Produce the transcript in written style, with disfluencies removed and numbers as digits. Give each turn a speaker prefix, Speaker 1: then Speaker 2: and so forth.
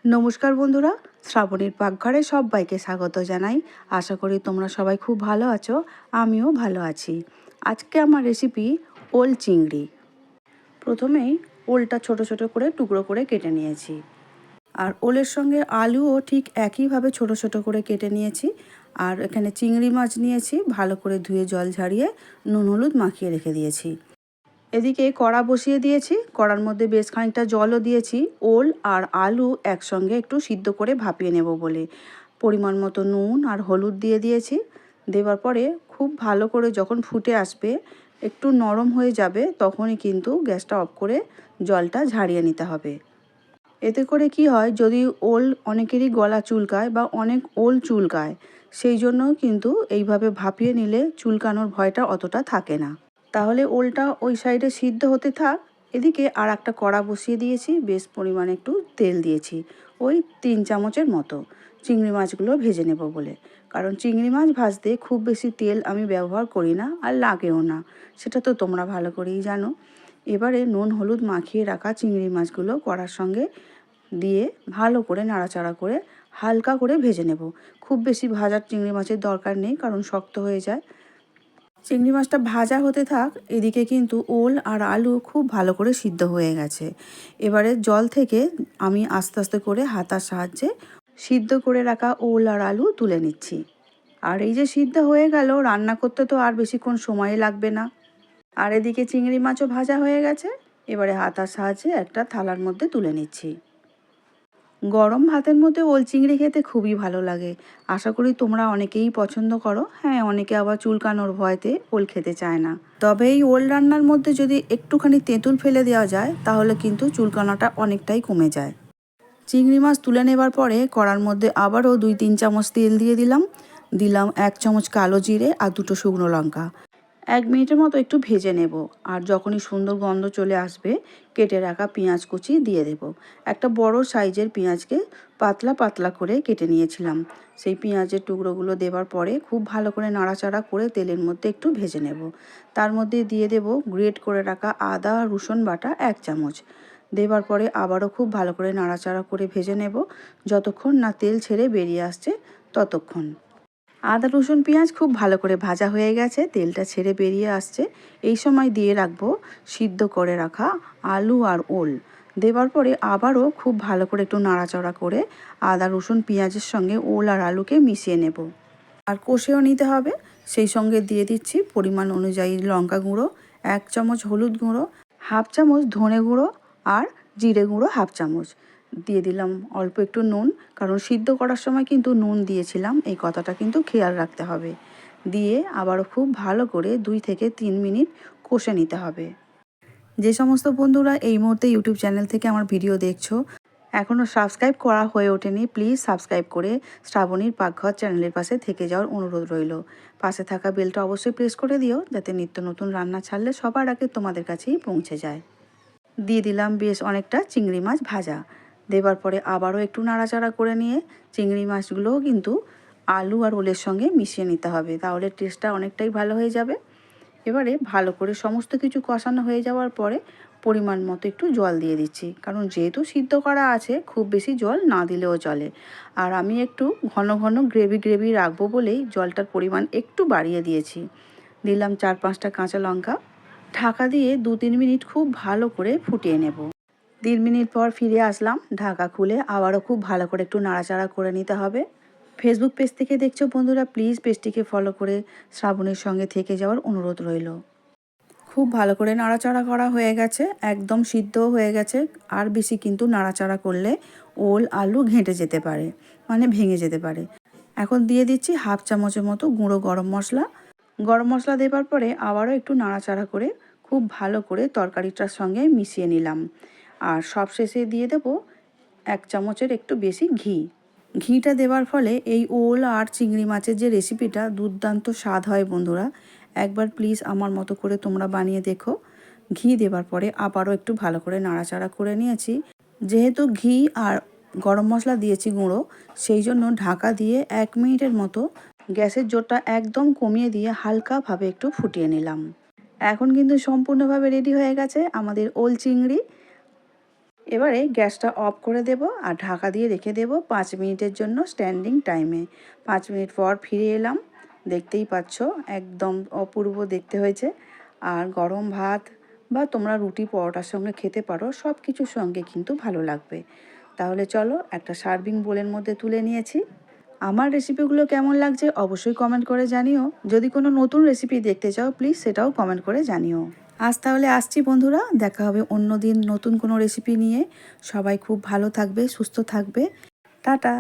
Speaker 1: নমস্কার বন্ধুরা, শ্রাবণীর পাকঘরে সবাইকে স্বাগত জানাই। আশা করি তোমরা সবাই খুব ভালো আছো, আমিও ভালো আছি। আজকে আমার রেসিপি ওল চিংড়ি। প্রথমেই ওলটা ছোট ছোট করে টুকরো করে কেটে নিয়েছি, আর ওলের সঙ্গে আলুও ঠিক একইভাবে ছোট ছোট করে কেটে নিয়েছি। আর এখানে চিংড়ি মাছ নিয়েছি, ভালো করে ধুয়ে জল ঝারিয়ে নুন হলুদ মাখিয়ে রেখে দিয়েছি। এদিকে কড়া বসিয়ে দিয়েছি, কড়ার মধ্যে বেশ খানিকটা জলও দিয়েছি ওল আর আলু একসঙ্গে একটু সিদ্ধ করে ভাপিয়ে নেব বলে। পরিমাণ মতো নুন আর হলুদ দিয়ে দিয়েছি। দেওয়ার পরে খুব ভালো করে যখন ফুটে আসবে, একটু নরম হয়ে যাবে, তখনই কিন্তু গ্যাসটা অফ করে জলটা ঝারিয়ে নিতে হবে। এতে করে কি হয়, যদি ওল অনেকেরই গলা চুলকায় বা অনেক ওল চুলকায়, সেই জন্য কিন্তু এইভাবে ভাপিয়ে নিলে চুলকানোর ভয়টা অতটা থাকে না। তাহলে ওলটা ওই সাইডে সিদ্ধ হতে থাক। এদিকে আর একটা কড়া বসিয়ে দিয়েছি, বেশ পরিমাণে একটু তেল দিয়েছি, ওই 3 চামচের মতো, চিংড়ি মাছগুলো ভেজে নেব বলে। কারণ চিংড়ি মাছ ভাজতে খুব বেশি তেল আমি ব্যবহার করি না, আর লাগেও না, সেটা তো তোমরা ভালো করেই জানো। এবারে নুন হলুদ মাখিয়ে রাখা চিংড়ি মাছগুলো কড়ার সঙ্গে দিয়ে ভালো করে নাড়াচাড়া করে হালকা করে ভেজে নেব। খুব বেশি ভাজার চিংড়ি মাছের দরকার নেই, কারণ শক্ত হয়ে যায়। চিংড়ি মাছটা ভাজা হতে থাক, এদিকে কিন্তু ওল আর আলু খুব ভালো করে সিদ্ধ হয়ে গেছে। এবারে জল থেকে আমি আস্তে আস্তে করে হাতার সাহায্যে সিদ্ধ করে রাখা ওল আর আলু তুলে নিচ্ছি। আর এই যে সিদ্ধ হয়ে গেল, রান্না করতে তো আর বেশিক্ষণ সময় লাগবে না। আর এদিকে চিংড়ি মাছও ভাজা হয়ে গেছে। এবারে হাতার সাহায্যে একটা থালার মধ্যে তুলে নিচ্ছি। গরম ভাতের মধ্যে ওল চিংড়ি খেতে খুবই ভালো লাগে। আশা করি তোমরা অনেকেই পছন্দ করো। হ্যাঁ, অনেকে আবার চুলকানোর ভয়তে ওল খেতে চায় না। তবে এই ওল রান্নার মধ্যে যদি একটুখানি তেঁতুল ফেলে দেওয়া যায়, তাহলে কিন্তু চুলকানোটা অনেকটাই কমে যায়। চিংড়ি মাছ তুলে নেবার পরে কড়ার মধ্যে আবারও 2-3 চামচ তেল দিয়ে দিলাম 1 চামচ কালো জিরে আর 2টো শুকনো লঙ্কা। 1 মিনিটের মতো একটু ভেজে নেব। আর যখনই সুন্দর গন্ধ চলে আসবে, কেটে রাখা পেঁয়াজ কুচি দিয়ে দেব। একটা বড় সাইজের পেঁয়াজকে পাতলা পাতলা করে কেটে নিয়েছিলাম। সেই পেঁয়াজের টুকরোগুলো দেওয়ার পরে খুব ভালো করে নাড়াচাড়া করে তেলের মধ্যে একটু ভেজে নেব। তার মধ্যে দিয়ে দেব গ্রেট করে রাখা আদা রসুন বাটা 1 চামচ। দেওয়ার পরে আবারও খুব ভালো করে নাড়াচাড়া করে ভেজে নেব, যতক্ষণ না তেল ছেড়ে বেরিয়ে আসছে ততক্ষণ। আদা রসুন পেঁয়াজ খুব ভালো করে ভাজা হয়ে গেছে, তেলটা ছেড়ে বেরিয়ে আসছে। এই সময় দিয়ে রাখবো সিদ্ধ করে রাখা আলু আর ওল। দেওয়ার পরে আবারও খুব ভালো করে একটু নাড়াচাড়া করে আদা রসুন পেঁয়াজের সঙ্গে ওল আর আলুকে মিশিয়ে নেব, আর কষেও নিতে হবে। সেই সঙ্গে দিয়ে দিচ্ছি পরিমাণ অনুযায়ী লঙ্কা গুঁড়ো, 1 চামচ হলুদ গুঁড়ো, হাফ চামচ ধনে গুঁড়ো, আর জিরে গুঁড়ো হাফ চামচ। দিয়ে দিলাম অল্প একটু নুন, কারণ সিদ্ধ করার সময় কিন্তু নুন দিয়েছিলাম, এই কথাটা কিন্তু খেয়াল রাখতে হবে। দিয়ে আবারও খুব ভালো করে 2 থেকে 3 মিনিট কষে নিতে হবে। যে সমস্ত বন্ধুরা এই মুহূর্তে ইউটিউব চ্যানেল থেকে আমার ভিডিও দেখছো, এখনও সাবস্ক্রাইব করা হয়ে ওঠেনি, প্লিজ সাবস্ক্রাইব করে শ্রাবণীর পাকঘর চ্যানেলের পাশে থেকে যাওয়ার অনুরোধ রইল। পাশে থাকা বেলটা অবশ্যই প্রেস করে দিও, যাতে নিত্য নতুন রান্না ছাড়লে সবার আগে তোমাদের কাছেই পৌঁছে যায়। দিয়ে দিলাম বেশ অনেকটা চিংড়ি মাছ ভাজা। দেবার পরে আবারও একটু নাড়াচাড়া করে নিয়ে চিংড়ি মাছগুলোও কিন্তু আলু আর ওলের সঙ্গে মিশিয়ে নিতে হবে, তাহলে টেস্টটা অনেকটাই ভালো হয়ে যাবে। এবারে ভালো করে সমস্ত কিছু কষানো হয়ে যাওয়ার পরে পরিমাণ মতো একটু জল দিয়ে দিচ্ছি, কারণ যেহেতু সিদ্ধ করা আছে খুব বেশি জল না দিলেও চলে। আর আমি একটু ঘন ঘন গ্রেভি গ্রেভি রাখবো বলেই জলটার পরিমাণ একটু বাড়িয়ে দিয়েছি। দিলাম 4-5টা কাঁচা লঙ্কা। ঢাকা দিয়ে 2-3 মিনিট খুব ভালো করে ফুটিয়ে নেব। 3 মিনিট পর ফিরে আসলাম, ঢাকা খুলে আবারও খুব ভালো করে একটু নাড়াচাড়া করে নিতে হবে। ফেসবুক পেজ থেকে দেখছো বন্ধুরা, প্লিজ পেজটিকে ফলো করে শ্রাবণীর সঙ্গে থেকে যাওয়ার অনুরোধ রইল। খুব ভালো করে নাড়াচাড়া করা হয়ে গেছে, একদম সিদ্ধও হয়ে গেছে। আর বেশি কিন্তু নাড়াচাড়া করলে ওল আলু ঘেঁটে যেতে পারে, মানে ভেঙে যেতে পারে। এখন দিয়ে দিচ্ছি হাফ চামচের মতো গুঁড়ো গরম মশলা। গরম মশলা দেবার পরে আবারও একটু নাড়াচাড়া করে খুব ভালো করে তরকারিটার সঙ্গে মিশিয়ে নিলাম। আর সবশেষে দিয়ে দেব 1 চামচের একটু বেশি ঘি। ঘিটা দেওয়ার ফলে এই ওল আর চিংড়ি মাছের যে রেসিপিটা দুর্দান্ত স্বাদ হয় বন্ধুরা। একবার প্লিজ আমার মতো করে তোমরা বানিয়ে দেখো। ঘি দেওয়ার পরে আবারও একটু ভালো করে নাড়াচাড়া করে নিয়েছি। যেহেতু ঘি আর গরম মশলা দিয়েছি গুঁড়ো, সেই জন্য ঢাকা দিয়ে 1 মিনিটের মতো গ্যাসের জোরটা একদম কমিয়ে দিয়ে হালকাভাবে একটু ফুটিয়ে নিলাম। এখন কিন্তু সম্পূর্ণভাবে রেডি হয়ে গেছে আমাদের ওল চিংড়ি। এবারে গ্যাসটা অফ করে দেব আর ঢাকা দিয়ে রেখে দেব 5 মিনিটের জন্য স্ট্যান্ডিং টাইমে। 5 মিনিট পর ফিরে এলাম। দেখতেই পাচ্ছ একদম অপূর্ব দেখতে হয়েছে। আর গরম ভাত বা তোমরা রুটি পরোটার সঙ্গে খেতে পারো, সব কিছুর সঙ্গে কিন্তু ভালো লাগবে। তাহলে চলো একটা সার্ভিং বোলের মধ্যে তুলে নিয়েছি। আমার রেসিপিগুলো কেমন লাগছে অবশ্যই কমেন্ট করে জানিও। যদি কোনো নতুন রেসিপি দেখতে চাও প্লিজ সেটাও কমেন্ট করে জানিও। আজ তাহলে আসছি বন্ধুরা, দেখা হবে অন্য দিন নতুন কোনো রেসিপি নিয়ে। সবাই খুব ভালো থাকবে, সুস্থ থাকবে। টাটা।